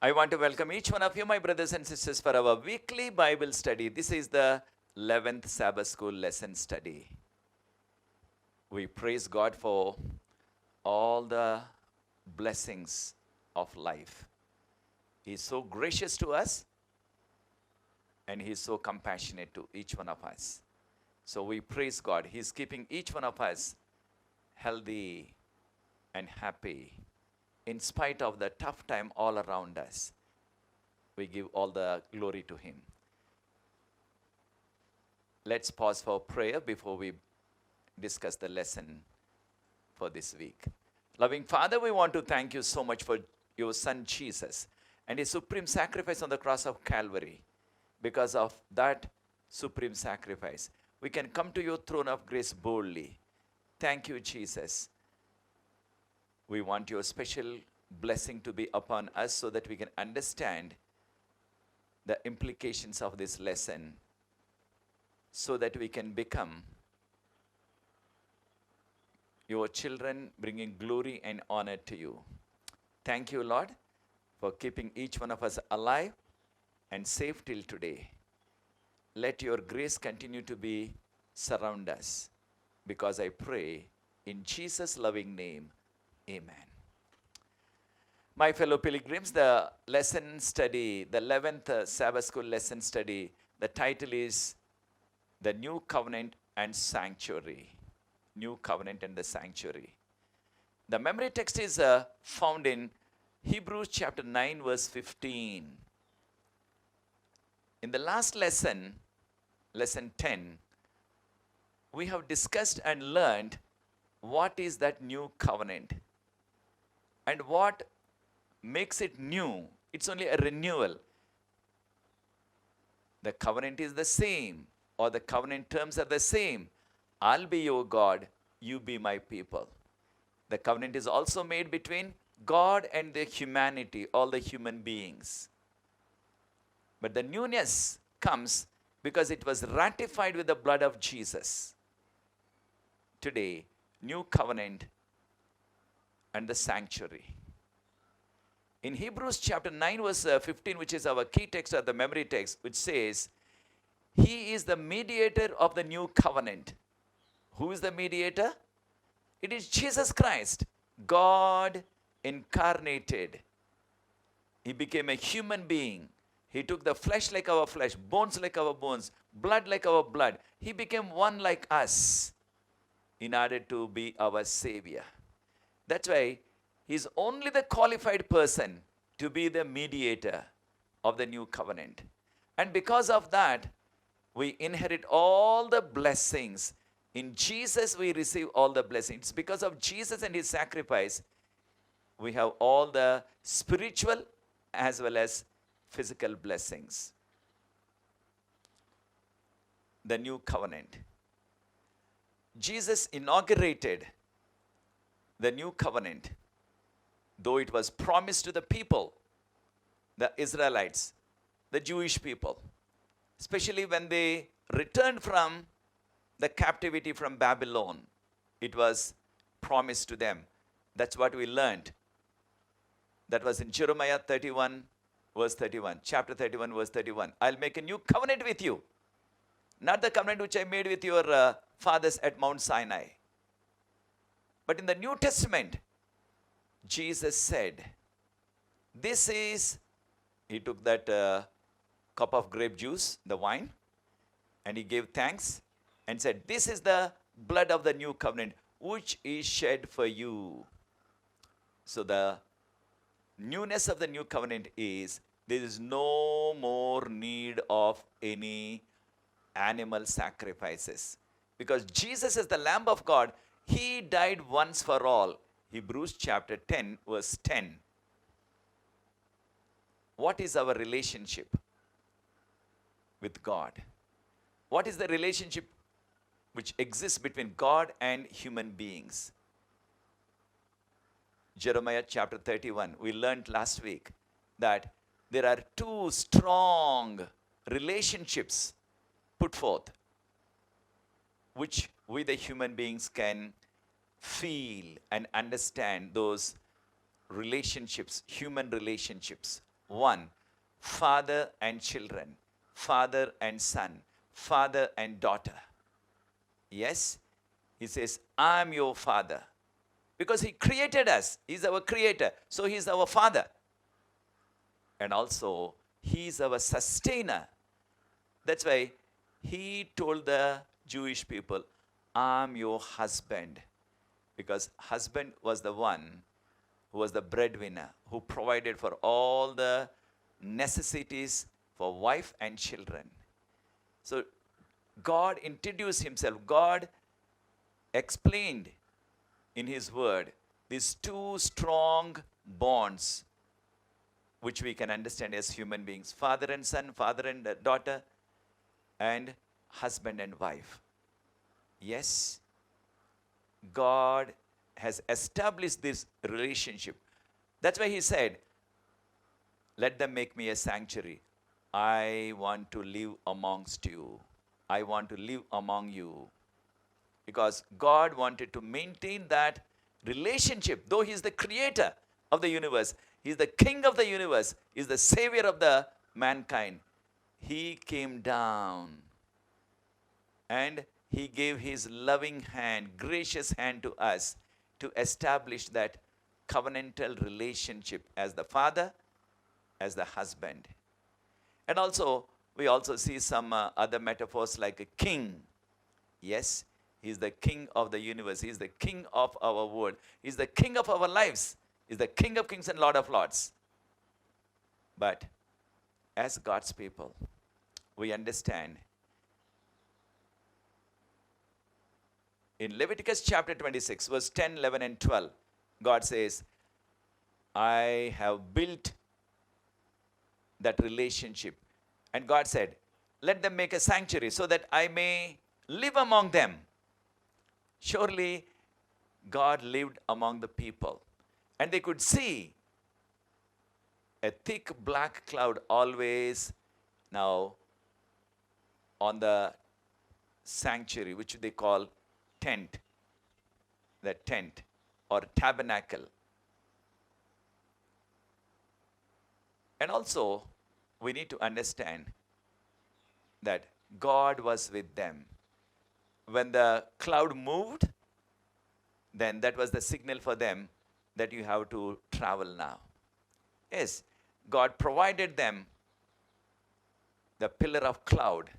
I want to welcome each one of you, my brothers and sisters, for our weekly Bible study. This is the 11th Sabbath School lesson study. We praise God for all the blessings of life. He is so gracious to us and He is so compassionate to each one of us. So we praise God. He is keeping each one of us healthy and happy in spite of the tough time all around us. We give all the glory to Him. Let's pause for prayer before we discuss the lesson for this week. Loving Father, we want to thank you so much for your Son Jesus and His supreme sacrifice on the cross of Calvary. Because of that supreme sacrifice, we can come to your throne of grace boldly. Thank you, Jesus. We want your special blessing to be upon us so that we can understand the implications of this lesson, so that we can become your children, bringing glory and honor to you. Thank you, Lord, for keeping each one of us alive and safe till today. Let your grace continue to be surround us, because I pray in Jesus' loving name, amen. My fellow pilgrims, the lesson study, the 11th Sabbath School lesson study, the title is The New Covenant and Sanctuary. New Covenant and the Sanctuary. The memory text is found in Hebrews chapter 9 verse 15. In the last lesson, lesson 10, we have discussed and learned what is that new covenant and what makes it new. It's only a renewal. The covenant is the same, or the covenant terms are the same. I'll be your God, you be my people. The covenant is also made between God and the humanity, all the human beings. But the newness comes because it was ratified with the blood of Jesus. Today, new covenant and the sanctuary. In Hebrews chapter 9 verse 15, which is our key text or the memory text, which says, He is the mediator of the new covenant. Who is the mediator? It is Jesus Christ, God incarnated. He became a human being. He took the flesh like our flesh, bones like our bones, blood like our blood. He became one like us in order to be our Savior. That's why He's only the qualified person to be the mediator of the new covenant. And because of that, we inherit all the blessings. In Jesus, we receive all the blessings. Because of Jesus and His sacrifice, we have all the spiritual as well as physical blessings. The new covenant. Jesus inaugurated the new covenant, though it was promised to the people, the Israelites, the Jewish people, especially when they returned from the captivity from Babylon. It was promised to them. That's what we learned. That was in Jeremiah 31, verse 31. Chapter 31, verse 31. I'll make a new covenant with you. Not the covenant which I made with your fathers at Mount Sinai. But in the New Testament, Jesus said, this is, He took that cup of grape juice, the wine, and He gave thanks and said, this is the blood of the new covenant, which is shed for you. So the newness of the new covenant is, there is no more need of any animal sacrifices. Because Jesus is the Lamb of God, He died once for all. Hebrews chapter 10, verse 10. What is our relationship with God? What is the relationship which exists between God and human beings? Jeremiah chapter 31, we learned last week that there are two strong relationships put forth, which we the human beings can feel and understand those relationships, human relationships. one. Father and children, father and son, father and daughter. Yes, he says, I'm your father. Because he created us. He's our creator. So he's our father. And also, he's our sustainer. That's why he told the Jewish people, I'm your husband. Because husband was the one who was the breadwinner, who provided for all the necessities for wife and children. So God introduced himself. God explained in his word these two strong bonds which we can understand as human beings: father and son, father and daughter, and husband and wife. Yes, God has established this relationship. That's why he said, let them make me a sanctuary. I want to live amongst you. I want to live among you. Because God wanted to maintain that relationship. Though he is the creator of the universe, he is the king of the universe, he is the savior of the mankind. He came down and he gave his loving hand, gracious hand to us to establish that covenantal relationship as the father, as the husband. And also, we also see some other metaphors like a king. Yes, he is the king of the universe. He is the king of our world. He is the king of our lives. He is the king of kings and lord of lords. But as God's people, we understand in Leviticus chapter 26, verse 10, 11, and 12, God says, I have built that relationship. And God said, let them make a sanctuary so that I may live among them. Surely God lived among the people. And they could see a thick black cloud always now on the sanctuary, which they call tent, the tent or tabernacle. And also, we need to understand that God was with them. When the cloud moved, then that was the signal for them that you have to travel now. Yes, God provided them the pillar of cloud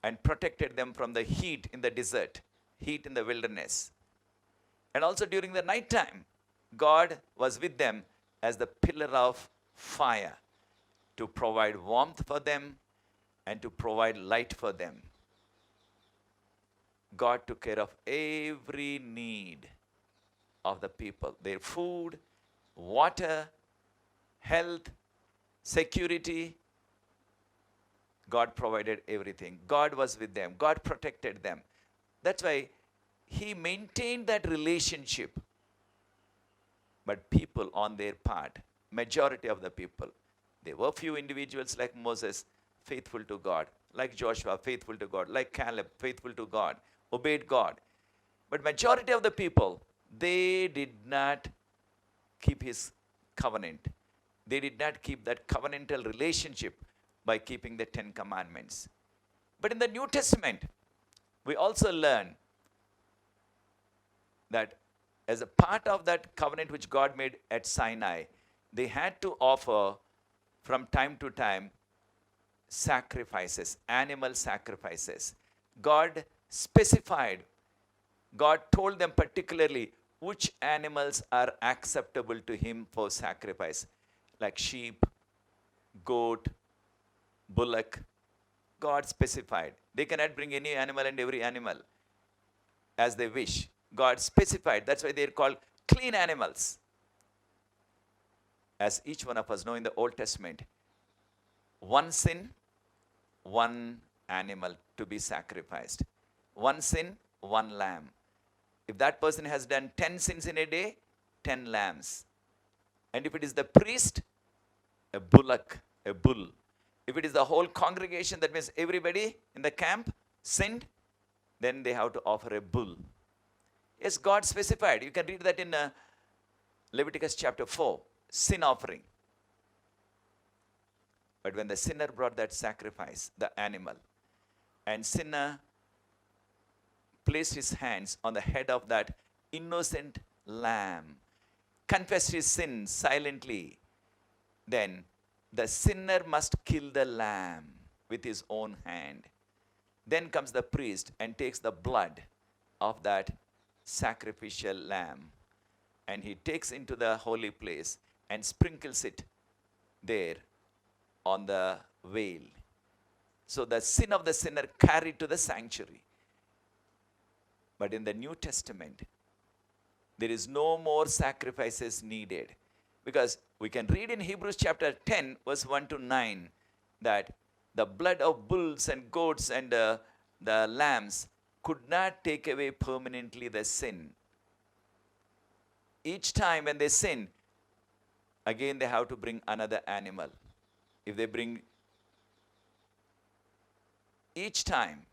and protected them from the heat in the desert, heat in the wilderness. And also during the night time, God was with them as the pillar of fire to provide warmth for them and to provide light for them. God took care of every need of the people, their food, water, health, security. God provided everything. God was with them. God protected them. That's why he maintained that relationship. But people on their part, majority of the people, there were few individuals like Moses, faithful to God, like Joshua, faithful to God, like Caleb, faithful to God, obeyed God. But majority of the people, they did not keep his covenant. They did not keep that covenantal relationship by keeping the 10 commandments. But in the New Testament, we also learn that as a part of that covenant which God made at Sinai, they had to offer from time to time sacrifices, animal sacrifices. God specified, God told them particularly which animals are acceptable to him for sacrifice, like sheep, goat, bullock. God specified. They cannot bring any animal and every animal as they wish. God specified. That's why they're called clean animals. As each one of us know in the Old Testament, one sin, one animal to be sacrificed. One sin, one lamb. If that person has done 10 sins in a day, 10 lambs. And if it is the priest, a bullock, a bull. If it is the whole congregation, that means everybody in the camp sinned, then they have to offer a bull. Yes, God specified. You can read that in Leviticus chapter 4, sin offering. But when the sinner brought that sacrifice, the animal, and sinner placed his hands on the head of that innocent lamb, confessed his sins silently, then the sinner must kill the lamb with his own hand. Then comes the priest and takes the blood of that sacrificial lamb, and he takes into the holy place and sprinkles it there on the veil. So the sin of the sinner carried to the sanctuary. But in the New Testament, there is no more sacrifices needed. Because we can read in Hebrews chapter 10, verse 1 to 9, that the blood of bulls and goats and the lambs could not take away permanently the sin. Each time when they sin, again they have to bring another animal. If they bring each time,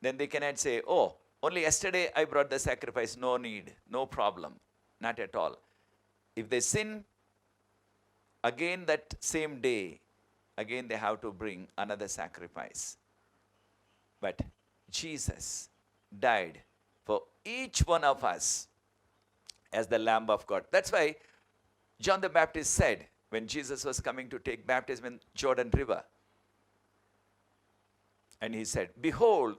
then they cannot say, oh, only yesterday I brought the sacrifice, no need, no problem. Not at all. If they sin again that same day, again they have to bring another sacrifice. But Jesus died for each one of us as the Lamb of God. That's why John the Baptist said, when Jesus was coming to take baptism in Jordan River, and he said, behold,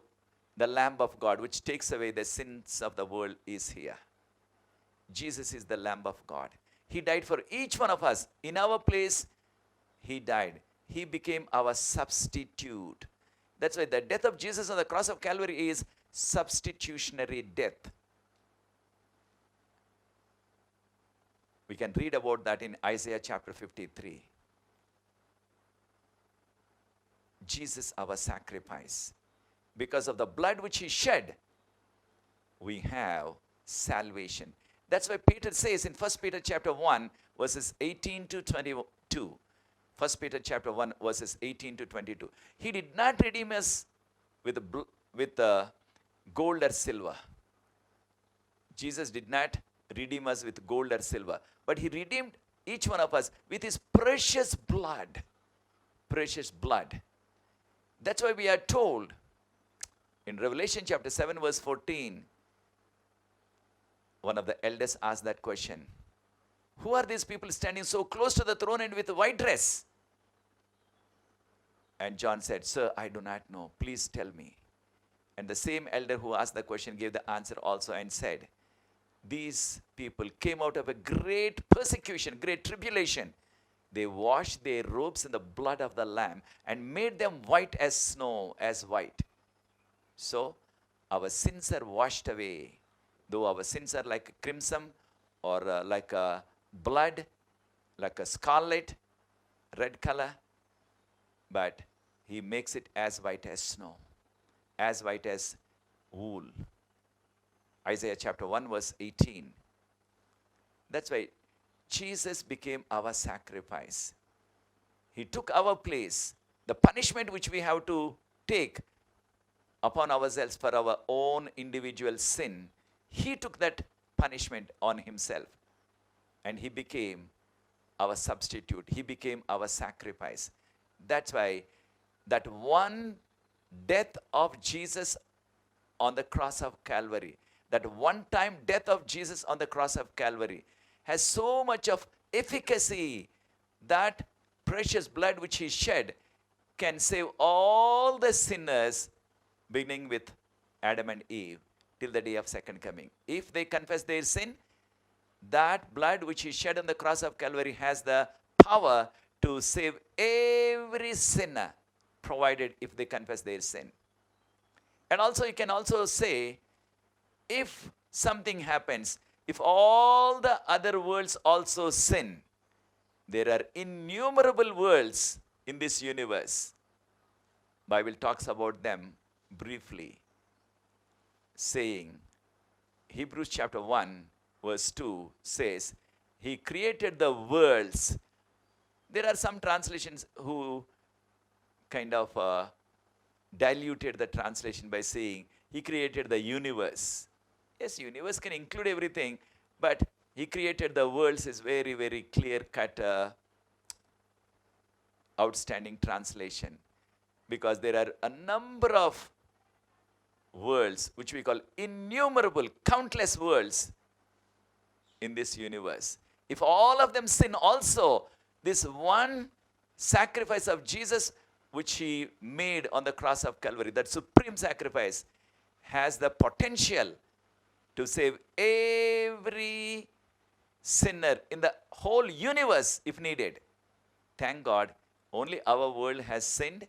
the Lamb of God, which takes away the sins of the world, is here. Jesus is the Lamb of God. He died for each one of us. In our place, he died. He became our substitute. That's why the death of Jesus on the cross of Calvary is substitutionary death. We can read about that in Isaiah chapter 53. Jesus, our sacrifice. Because of the blood which he shed, we have salvation. That's why Peter says in 1 Peter chapter 1, verses 18 to 22. 1 Peter chapter 1, verses 18 to 22. He did not redeem us with gold or silver. Jesus did not redeem us with gold or silver, but he redeemed each one of us with his precious blood. Precious blood. That's why we are told in Revelation chapter 7, verse 14, one of the elders asked that question. Who are these people standing so close to the throne and with a white dress? And John said, sir, I do not know. Please tell me. And the same elder who asked the question gave the answer also and said, these people came out of a great persecution, great tribulation. They washed their robes in the blood of the Lamb and made them white as snow, as white. So, our sins are washed away. Though our sins are like crimson or like a blood, like a scarlet, red color, but he makes it as white as snow, as white as wool. Isaiah chapter 1, verse 18. That's why Jesus became our sacrifice. He took our place. The punishment which we have to take upon ourselves for our own individual sin, he took that punishment on himself. And he became our substitute. He became our sacrifice. That's why that one death of Jesus on the cross of Calvary, that one-time death of Jesus on the cross of Calvary has so much of efficacy. That precious blood which he shed can save all the sinners, beginning with Adam and Eve, till the day of second coming. If they confess their sin, that blood which he shed on the cross of Calvary has the power to save every sinner, provided if they confess their sin. And also you can also say, if something happens, if all the other worlds also sin, there are innumerable worlds in this universe. Bible talks about them briefly, saying, Hebrews chapter 1, verse 2 says, he created the worlds. There are some translations who kind of diluted the translation by saying, he created the universe. Yes, universe can include everything, but he created the worlds is very, very clear-cut outstanding translation, because there are a number of worlds which we call innumerable, countless worlds in this universe. If all of them sin also, this one sacrifice of Jesus which he made on the cross of Calvary, that supreme sacrifice, has the potential to save every sinner in the whole universe if needed. Thank God, only our world has sinned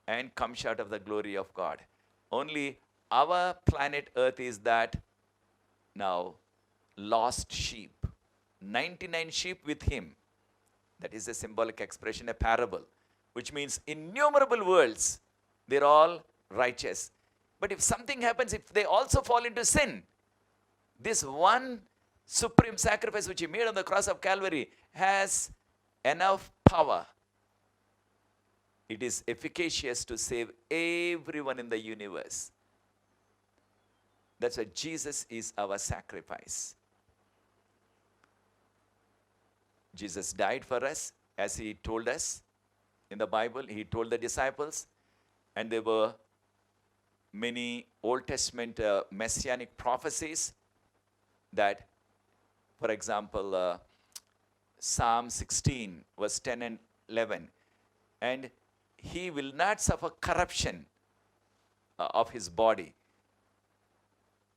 and come short of the glory of God. Only our planet Earth is that now lost sheep. 99 sheep with him. That is a symbolic expression, a parable, which means innumerable worlds, they're all righteous. But if something happens, if they also fall into sin, this one supreme sacrifice which he made on the cross of Calvary has enough power. It is efficacious to save everyone in the universe. That's why Jesus is our sacrifice. Jesus died for us, as he told us in the Bible. He told the disciples, and there were many Old Testament messianic prophecies that, for example, Psalm 16, verse 10 and 11, and he will not suffer corruption of his body.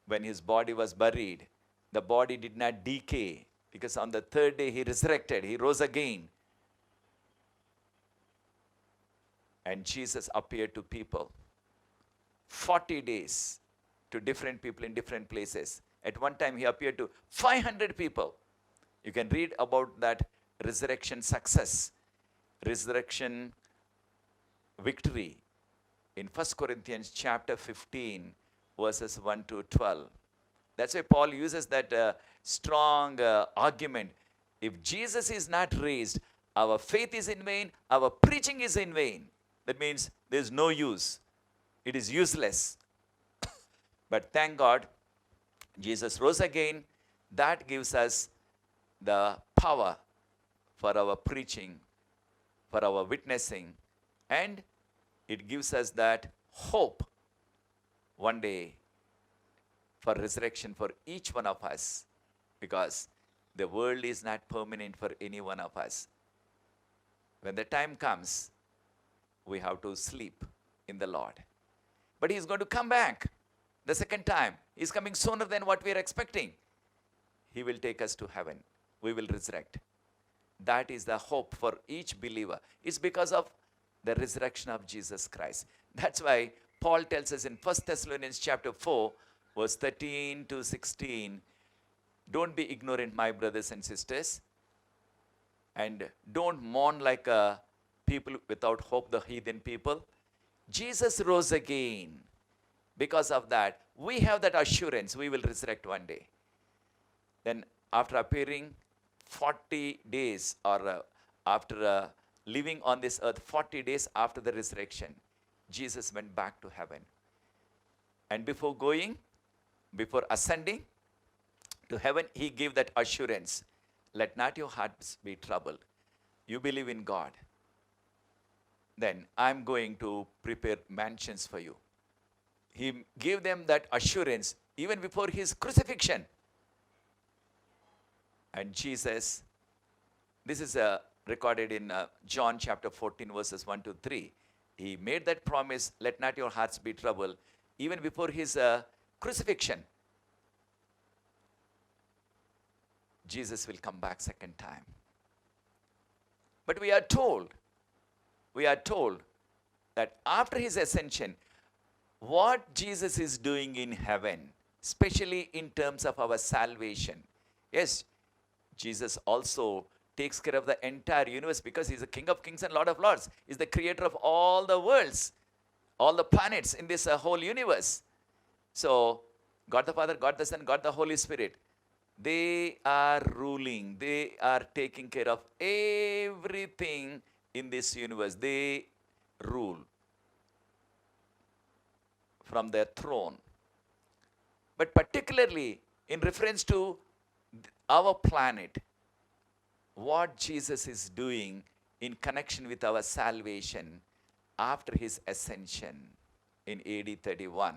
When his body was buried, the body did not decay, because on the third day he resurrected, he rose again. And Jesus appeared to people 40 days to different people in different places. At one time he appeared to 500 people. You can read about that resurrection success, resurrection victory in 1 Corinthians chapter 15, verses 1 to 12. That's why Paul uses that strong argument. If Jesus is not raised, our faith is in vain, our preaching is in vain. That means there is no use. It is useless. But thank God, Jesus rose again. That gives us the power for our preaching, for our witnessing, and it gives us that hope one day for resurrection for each one of us, because the world is not permanent for any one of us. When the time comes, we have to sleep in the Lord. But he's going to come back the second time. He's coming sooner than what we are expecting. He will take us to heaven. We will resurrect. That is the hope for each believer. It's because of the resurrection of Jesus Christ. That's why Paul tells us in 1 Thessalonians chapter 4, verse 13 to 16, don't be ignorant, my brothers and sisters, and don't mourn like people without hope, the heathen people. Jesus rose again. Because of that, we have that assurance we will resurrect one day. Then after appearing 40 days, or after living on this earth 40 days after the resurrection, Jesus went back to heaven. And before ascending to heaven, he gave that assurance. Let not your hearts be troubled. You believe in God. Then I'm going to prepare mansions for you. He gave them that assurance even before his crucifixion. And Jesus, this is recorded in John chapter 14, verses 1 to 3. He made that promise, let not your hearts be troubled, even before his crucifixion. Jesus will come back second time. But we are told that after his ascension, what Jesus is doing in heaven, especially in terms of our salvation. Yes, Jesus also takes care of the entire universe, because he's the King of Kings and Lord of Lords. He's the creator of all the worlds, all the planets in this whole universe. So, God the Father, God the Son, God the Holy Spirit, they are ruling. They are taking care of everything in this universe. They rule from their throne. But particularly in reference to our planet, what Jesus is doing in connection with our salvation after his ascension in AD 31.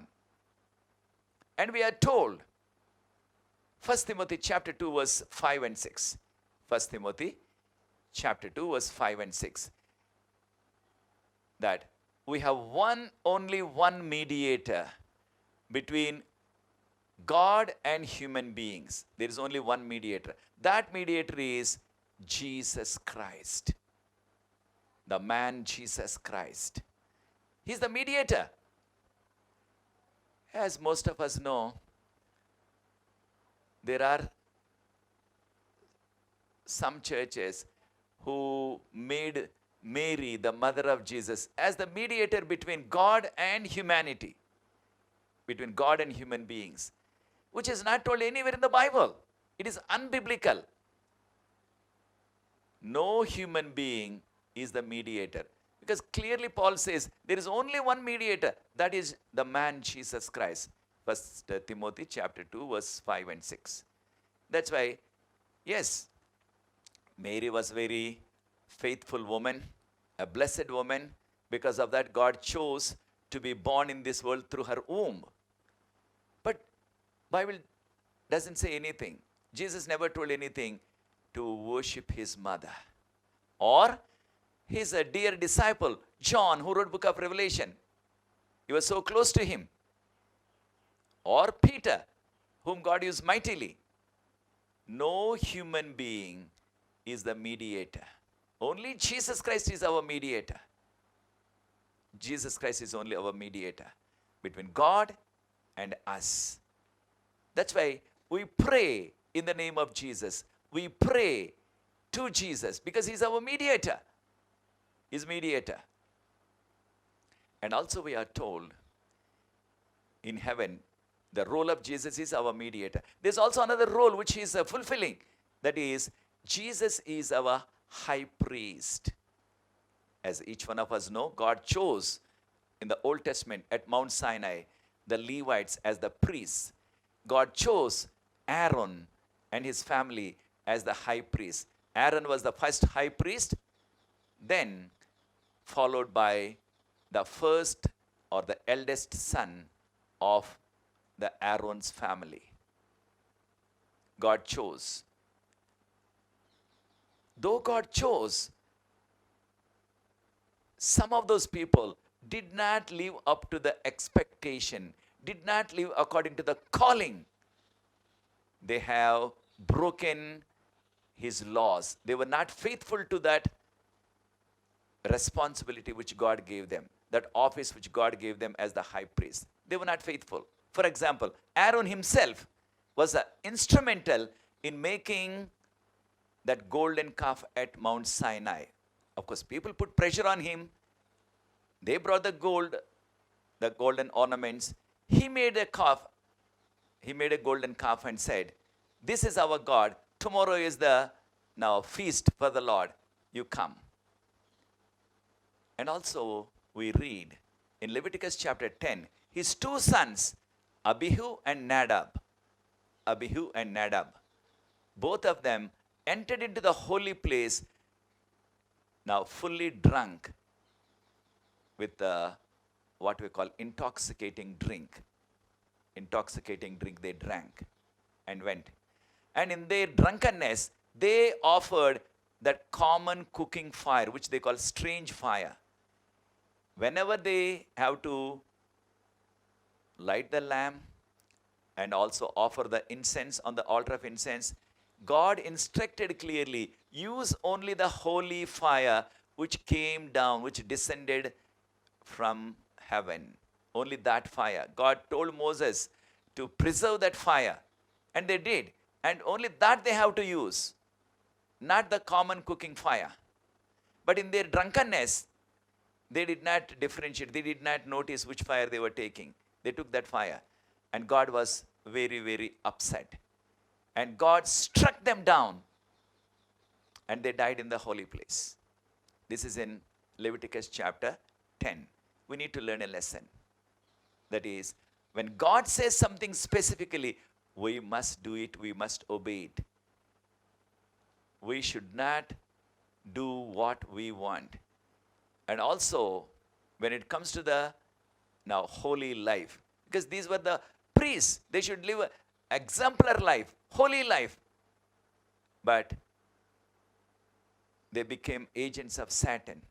And we are told, 1 Timothy chapter 2 verse 5 and 6. 1 Timothy chapter 2 verse 5 and 6. That we have only one mediator between God and human beings. There is only one mediator. That mediator is Jesus Christ. The man Jesus Christ. He's the mediator. As most of us know, there are some churches who made Mary, the mother of Jesus, as the mediator between God and humanity, between God and human beings, which is not told anywhere in the Bible. It is unbiblical. No human being is the mediator. Because clearly Paul says there is only one mediator, that is the man Jesus Christ. 1 Timothy chapter 2 verse 5 and 6. That's why, yes, Mary was very faithful woman, a blessed woman. Because of that, God chose to be born in this world through her womb. But Bible doesn't say anything. Jesus never told anything to worship his mother. Or his dear disciple, John, who wrote book of Revelation. He was so close to him. Or Peter, whom God used mightily. No human being is the mediator. Only Jesus Christ is our mediator. Jesus Christ is only our mediator between God and us. That's why we pray in the name of Jesus. We pray to Jesus because he's our mediator. He's mediator. And also we are told in heaven, the role of Jesus is our mediator. There's also another role which he is fulfilling. That is, Jesus is our high priest. As each one of us know, God chose in the Old Testament at Mount Sinai the Levites as the priests. God chose Aaron and his family as the high priest. Aaron was the first high priest, then followed by the first or the eldest son of the Aaron's family. God chose. Though God chose, some of those people did not live up to the expectation, did not live according to the calling. They have broken his laws. They were not faithful to that responsibility which God gave them, that office which God gave them as the high priest. They were not faithful. For example, Aaron himself was instrumental in making that golden calf at Mount Sinai. Of course, people put pressure on him. They brought the gold, the golden ornaments. He made a calf. He made a golden calf and said, "This is our God. Tomorrow is the now feast for the Lord. You come." And also we read in Leviticus chapter 10, his two sons, Abihu and Nadab. Abihu and Nadab. Both of them entered into the holy place now fully drunk with what we call intoxicating drink. Intoxicating drink they drank and went. And in their drunkenness, they offered that common cooking fire, which they call strange fire. Whenever they have to light the lamp and also offer the incense on the altar of incense, God instructed clearly, use only the holy fire which came down, which descended from heaven. Only that fire. God told Moses to preserve that fire. And they did. And only that they have to use. Not the common cooking fire. But in their drunkenness, they did not differentiate. They did not notice which fire they were taking. They took that fire. And God was very, very upset. And God struck them down. And they died in the holy place. This is in Leviticus chapter 10. We need to learn a lesson. That is, when God says something specifically, we must do it, we must obey it. We should not do what we want. And also, when it comes to the now holy life, because these were the priests, they should live an exemplar life, holy life. But they became agents of Satan.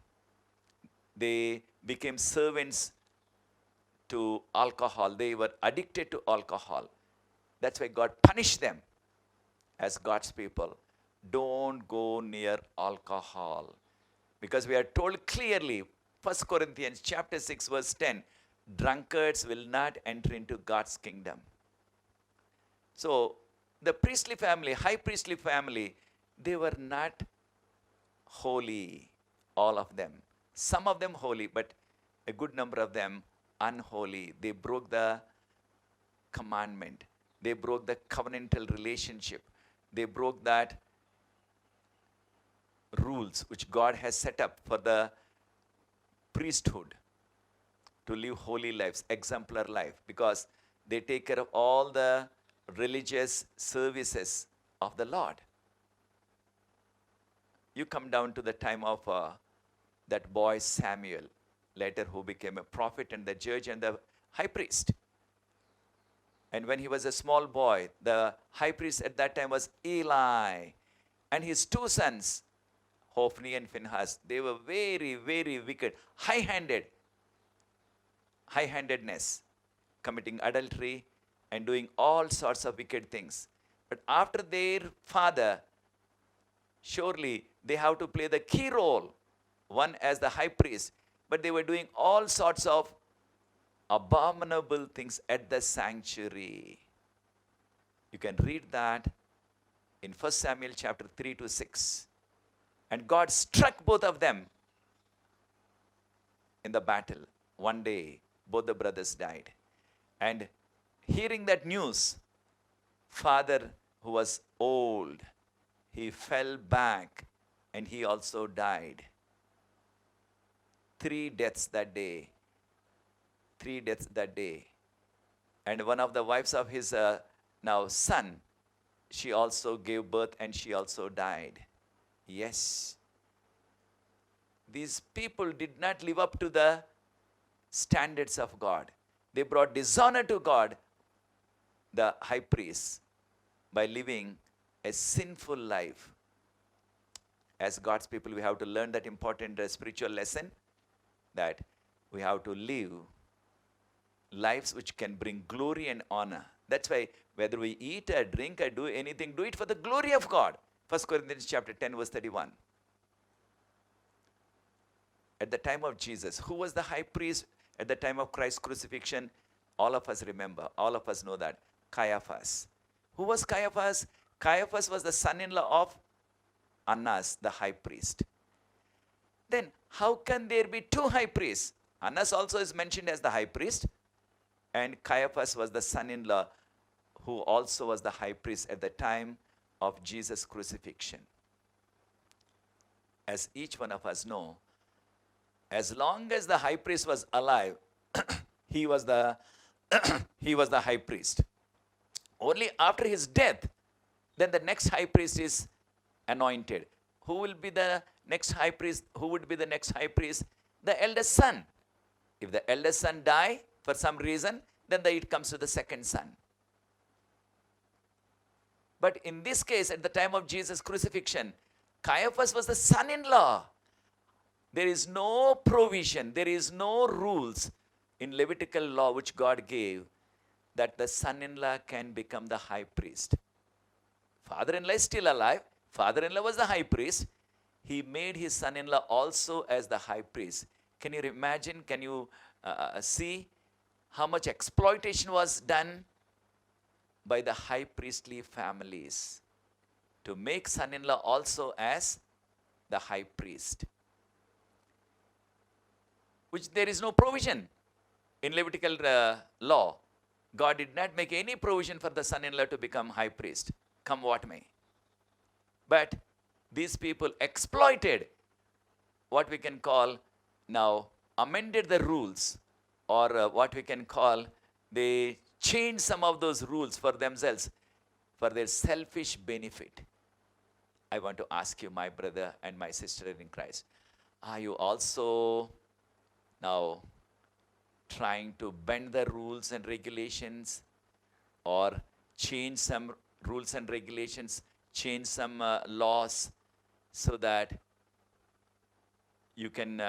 They became servants to alcohol. They were addicted to alcohol. That's why God punished them as God's people. Don't go near alcohol. Because we are told clearly, 1 Corinthians chapter 6 verse 10, drunkards will not enter into God's kingdom. So the priestly family, high priestly family, they were not holy, all of them. Some of them holy, but a good number of them unholy. They broke the commandment. They broke the covenantal relationship. They broke that rules which God has set up for the priesthood to live holy lives, exemplar life, because they take care of all the religious services of the Lord. You come down to the time of that boy Samuel, later who became a prophet and the judge and the high priest. And when he was a small boy, the high priest at that time was Eli. And his two sons, Hophni and Phinehas, they were very, very wicked, high-handedness, committing adultery and doing all sorts of wicked things. But after their father, surely they have to play the key role, one as the high priest, but they were doing all sorts of abominable things at the sanctuary. You can read that in 1 Samuel chapter 3 to 6. And God struck both of them in the battle. One day, both the brothers died. And hearing that news, father who was old, he fell back and he also died. 3 deaths that day. 3 deaths that day. And one of the wives of his now son, she also gave birth and she also died. Yes. These people did not live up to the standards of God. They brought dishonor to God, the high priest, by living a sinful life. As God's people, we have to learn that important spiritual lesson, that we have to live lives which can bring glory and honor. That's why whether we eat or drink or do anything, do it for the glory of God. 1 Corinthians chapter 10 verse 31. At the time of Jesus, who was the high priest at the time of Christ's crucifixion? All of us remember. All of us know that. Caiaphas. Who was Caiaphas? Caiaphas was the son-in-law of Annas, the high priest. Then how can there be 2 high priests? Annas also is mentioned as the high priest, and Caiaphas was the son-in-law who also was the high priest at the time of Jesus' crucifixion. As each one of us know, as long as the high priest was alive, he was the high priest. Only after his death, then the next high priest is anointed. Who will be the next high priest? Who would be the next high priest? The eldest son. If the eldest son die for some reason, then it comes to the second son. But in this case, at the time of Jesus' crucifixion, Caiaphas was the son-in-law. There is no provision, there is no rules in Levitical law which God gave that the son-in-law can become the high priest. Father-in-law is still alive. Father-in-law was the high priest. He made his son-in-law also as the high priest. Can you imagine? Can you see how much exploitation was done by the high priestly families to make son-in-law also as the high priest? Which there is no provision in Levitical law. God did not make any provision for the son-in-law to become high priest, come what may. But these people exploited what we can call now, amended the rules, or what we can call, they changed some of those rules for themselves, for their selfish benefit. I want to ask you, my brother and my sister in Christ, are you also now trying to bend the rules and regulations, or change some rules and regulations, change some laws, so that you can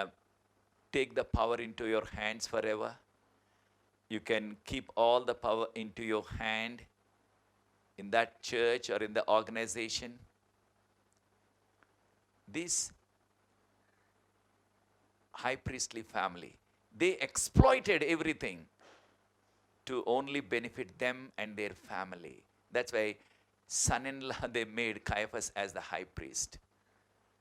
take the power into your hands forever? You can keep all the power into your hand in that church or in the organization. This high priestly family, they exploited everything to only benefit them and their family. That's why son-in-law, they made Caiaphas as the high priest,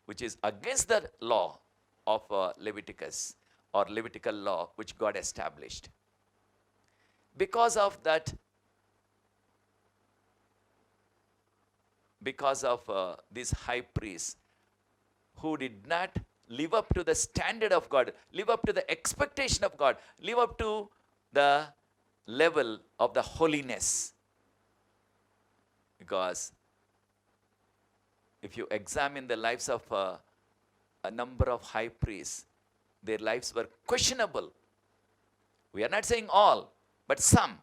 which is against the law of Leviticus, or Levitical law which God established. Because of that, because of this high priest who did not live up to the standard of God, live up to the expectation of God, live up to the level of the holiness. Because if you examine the lives of a number of high priests, their lives were questionable. We are not saying all, but some.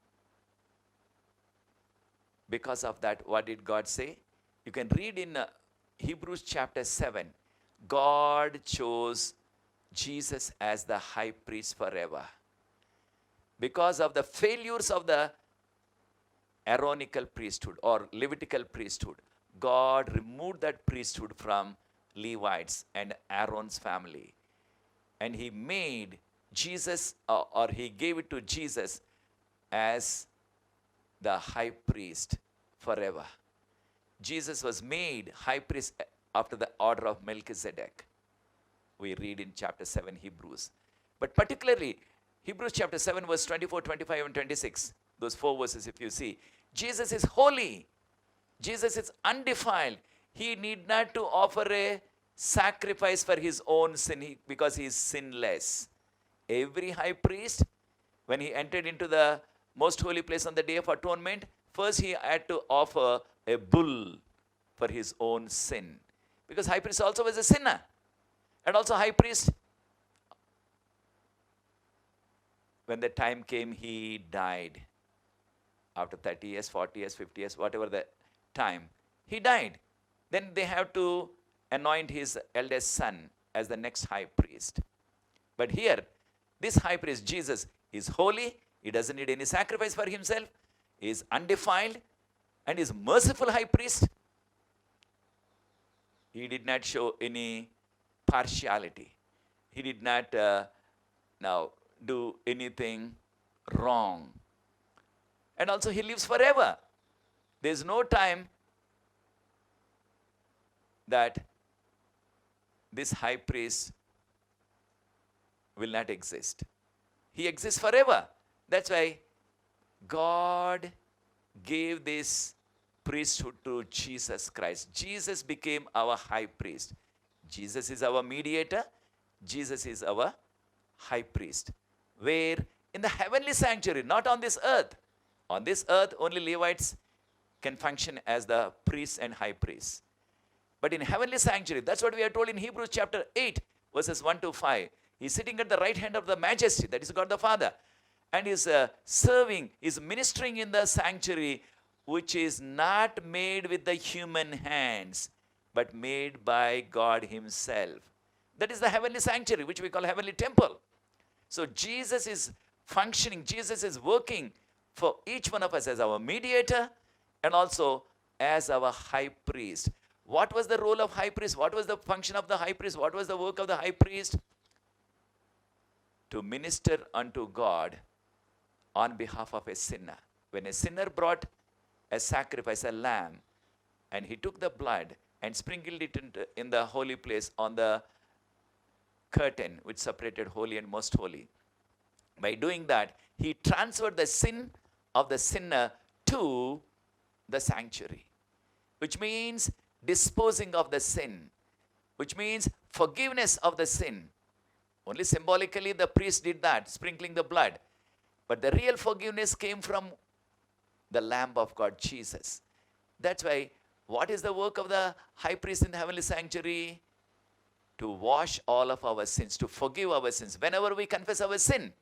Because of that, what did God say? You can read in Hebrews chapter 7. God chose Jesus as the high priest forever. Because of the failures of the Aaronical priesthood or Levitical priesthood, God removed that priesthood from Levites and Aaron's family. And he made Jesus, or he gave it to Jesus as the high priest forever. Jesus was made high priest after the order of Melchizedek. We read in chapter 7 Hebrews. But particularly Hebrews chapter 7 verse 24, 25 and 26. Those 4 verses if you see. Jesus is holy. Jesus is undefiled. He need not to offer a sacrifice for his own sin because he is sinless. Every high priest, when he entered into the most holy place on the Day of Atonement, first he had to offer a bull for his own sin. Because high priest also was a sinner. And also high priest, when the time came, he died. After 30 years, 40 years, 50 years, whatever the time, he died. Then they have to anoint his eldest son as the next high priest. But here, this high priest, Jesus, is holy. He doesn't need any sacrifice for himself. He is undefiled and is merciful high priest. He did not show any partiality. He did not now do anything wrong. And also he lives forever. There is no time that this high priest will not exist. He exists forever. That's why God gave this priesthood to Jesus Christ. Jesus became our high priest. Jesus is our mediator. Jesus is our high priest. Where in the heavenly sanctuary, not on this earth. On this earth, only Levites can function as the priests and high priests. But in heavenly sanctuary, that's what we are told in Hebrews chapter 8, verses 1 to 5. He's sitting at the right hand of the majesty, that is God the Father. And is serving, is ministering in the sanctuary, which is not made with the human hands, but made by God himself. That is the heavenly sanctuary, which we call heavenly temple. So Jesus is functioning, Jesus is working for each one of us as our mediator and also as our high priest. What was the role of high priest? What was the function of the high priest? What was the work of the high priest? To minister unto God on behalf of a sinner. When a sinner brought a sacrifice, a lamb, and he took the blood and sprinkled it in the holy place on the curtain which separated holy and most holy. By doing that, he transferred the sin of the sinner to the sanctuary, which means disposing of the sin, which means forgiveness of the sin. Only symbolically the priest did that, sprinkling the blood. But the real forgiveness came from the Lamb of God, Jesus. That's why What is the work of the high priest in the heavenly sanctuary? To wash all of our sins, to forgive our sins. Whenever we confess our sin,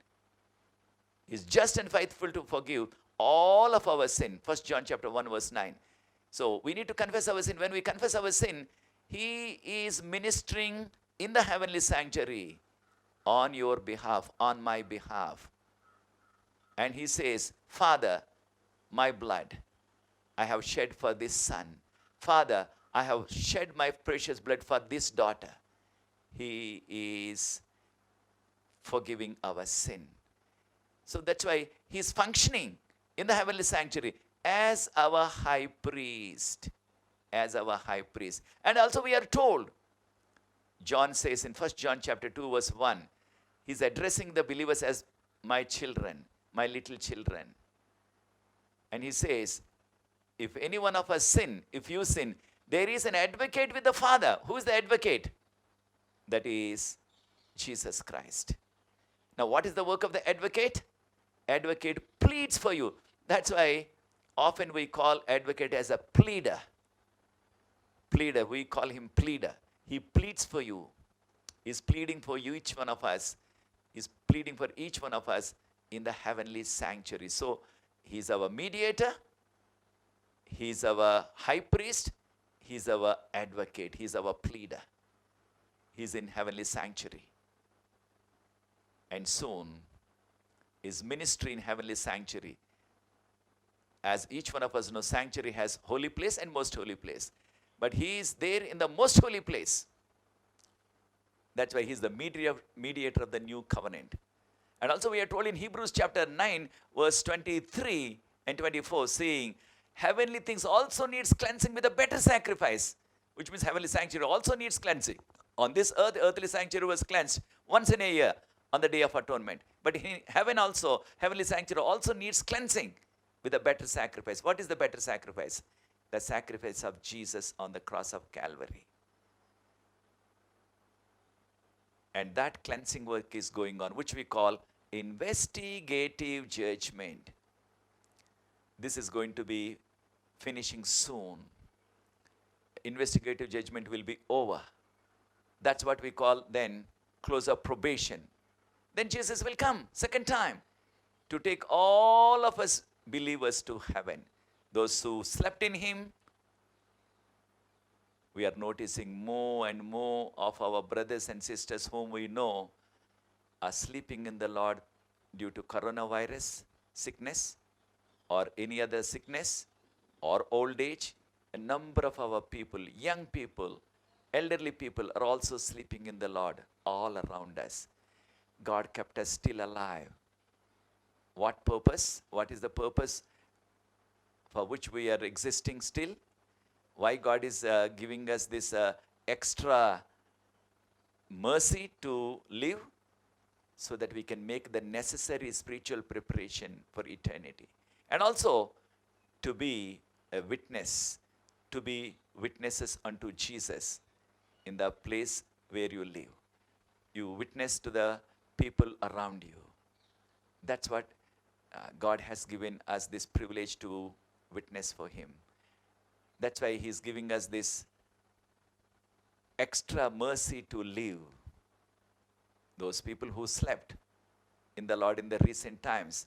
He's just and faithful to forgive all of our sin. 1 John chapter 1 verse 9. So we need to confess our sin. When we confess our sin, He is ministering in the heavenly sanctuary on your behalf, on my behalf. And He says, Father, my blood I have shed for this son. Father, I have shed my precious blood for this daughter. He is forgiving our sin. So that's why He's functioning in the heavenly sanctuary as our high priest. As our high priest. And also we are told, John says in 1 John chapter 2 verse 1, He's addressing the believers as my children, my little children. And He says, if any one of us sin, if you sin, there is an advocate with the Father. Who is the advocate? That is Jesus Christ. Now what is the work of the advocate? Advocate pleads for you. That's why often we call advocate as a pleader. Pleader, we call him pleader. He pleads for you. He's pleading for you, each one of us. He's pleading for each one of us in the heavenly sanctuary. So He's our mediator. He's our high priest. He's our advocate. He's our pleader. He's in heavenly sanctuary. And soon, His ministry in heavenly sanctuary. As each one of us knows, sanctuary has holy place and most holy place. But He is there in the most holy place. That's why He's the mediator of the new covenant. And also we are told in Hebrews chapter 9, verse 23 and 24, saying, heavenly things also needs cleansing with a better sacrifice, which means heavenly sanctuary also needs cleansing. On this earth, earthly sanctuary was cleansed once in a year on the Day of Atonement. But in heaven also, heavenly sanctuary also needs cleansing with a better sacrifice. What is the better sacrifice? The sacrifice of Jesus on the cross of Calvary. And that cleansing work is going on, which we call investigative judgment. This is going to be finishing soon. Investigative judgment will be over. That's what we call then close of probation. Then Jesus will come second time to take all of us believers to heaven. Those who slept in Him, we are noticing more and more of our brothers and sisters whom we know are sleeping in the Lord due to coronavirus sickness or any other sickness or old age. A number of our people, young people, elderly people are also sleeping in the Lord all around us. God kept us still alive. What purpose? What is the purpose for which we are existing still? Why God is giving us this extra mercy to live? So that we can make the necessary spiritual preparation for eternity. And also to be a witness, to be witnesses unto Jesus in the place where you live. You witness to the people around you. That's what God has given us this privilege to witness for Him. That's why He's giving us this extra mercy to live. Those people who slept in the Lord in the recent times,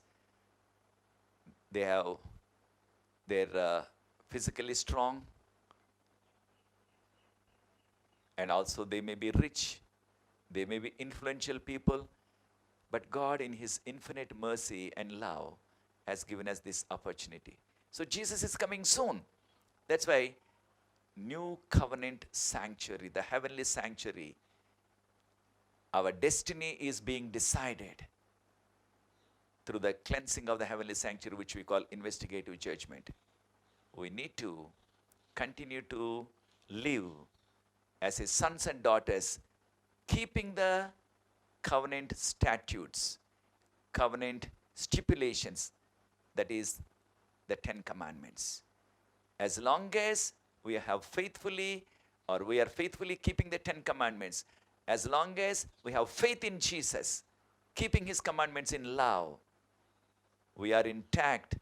they're physically strong, and also they may be rich, they may be influential people, but God in His infinite mercy and love has given us this opportunity. So Jesus is coming soon. That's why new covenant sanctuary, the heavenly sanctuary, our destiny is being decided through the cleansing of the heavenly sanctuary, which we call investigative judgment. We need to continue to live as His sons and daughters, keeping the covenant statutes, covenant stipulations, that is the 10 Commandments. As long as we have faithfully, or we are faithfully keeping the 10 Commandments, as long as we have faith in Jesus, keeping His commandments in love, we are intact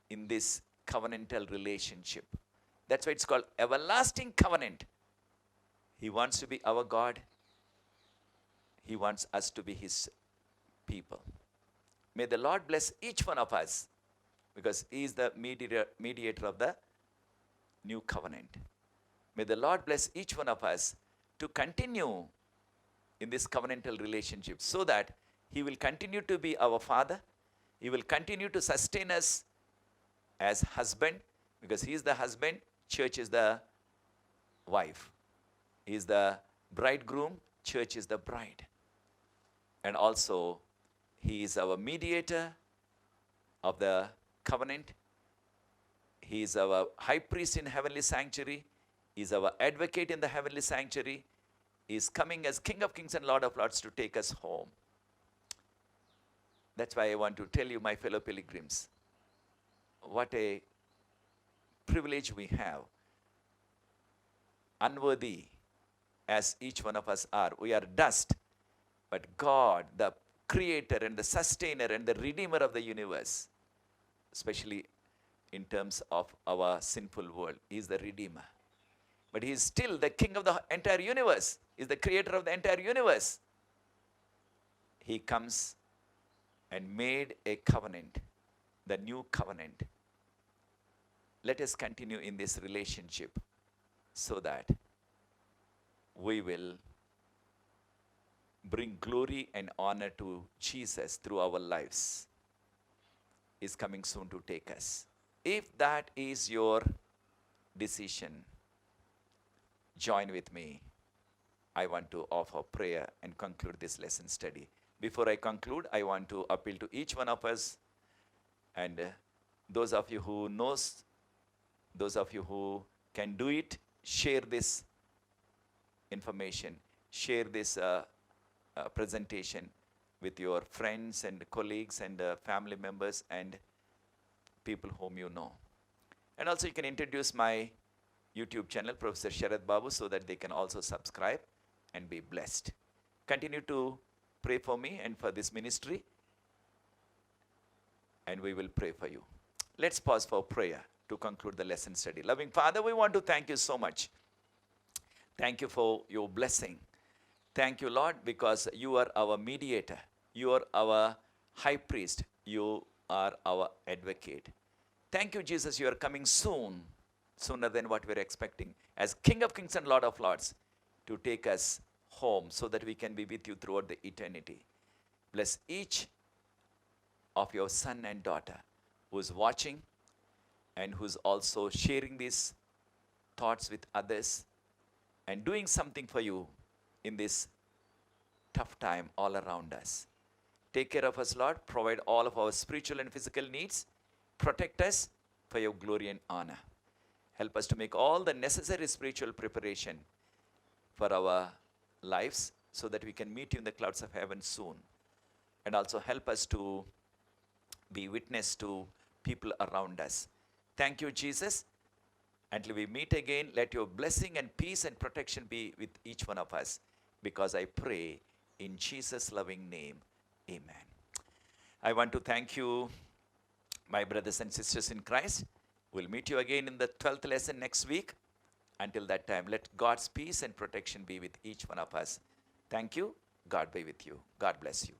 in this covenantal relationship. That's why it's called everlasting covenant. He wants to be our God. He wants us to be his people. May the Lord bless each one of us, because he is the mediator of the new covenant. May the Lord bless each one of us to continue in this covenantal relationship, so that he will continue to be our father. He will continue to sustain us as husband, because he is the husband, church is the wife. He is the bridegroom, church is the bride. And also, he is our mediator of the covenant. He is our high priest in heavenly sanctuary. He is our advocate in the heavenly sanctuary. He is coming as King of kings and Lord of lords to take us home. That's why I want to tell you, my fellow pilgrims, what a privilege we have. Unworthy as each one of us are. We are dust. But God, the creator and the sustainer and the redeemer of the universe, especially in terms of our sinful world, he is the redeemer. But he is still the king of the entire universe. He is the creator of the entire universe. He comes and made a covenant, the new covenant. Let us continue in this relationship so that we will bring glory and honor to Jesus through our lives. He is coming soon to take us. If that is your decision, join with me. I want to offer prayer and conclude this lesson study. Before I conclude, I want to appeal to each one of us, and those of you who knows, those of you who can do it, share this information, share this presentation with your friends and colleagues and family members and people whom you know. And also you can introduce my YouTube channel, Professor Sharad Babu, so that they can also subscribe and be blessed. Continue to pray for me and for this ministry, and we will pray for you. Let's pause for prayer to conclude the lesson study. Loving Father, we want to thank you so much. Thank you for your blessing. Thank you, Lord, because you are our mediator. You are our high priest. You are our advocate. Thank you, Jesus, you are coming soon, sooner than what we're expecting, as King of kings and Lord of lords, to take us home so that we can be with you throughout the eternity. Bless each of your son and daughter who's watching and who's also sharing these thoughts with others and doing something for you in this tough time all around us. Take care of us, Lord. Provide all of our spiritual and physical needs. Protect us for your glory and honor. Help us to make all the necessary spiritual preparation for our lives so that we can meet you in the clouds of heaven soon. And also help us to be witness to people around us. Thank you, Jesus. Until we meet again, let your blessing and peace and protection be with each one of us, because I pray in Jesus' loving name. Amen. I want to thank you, my brothers and sisters in Christ. We'll meet you again in the 12th lesson next week. Until that time, let God's peace and protection be with each one of us. Thank you. God be with you. God bless you.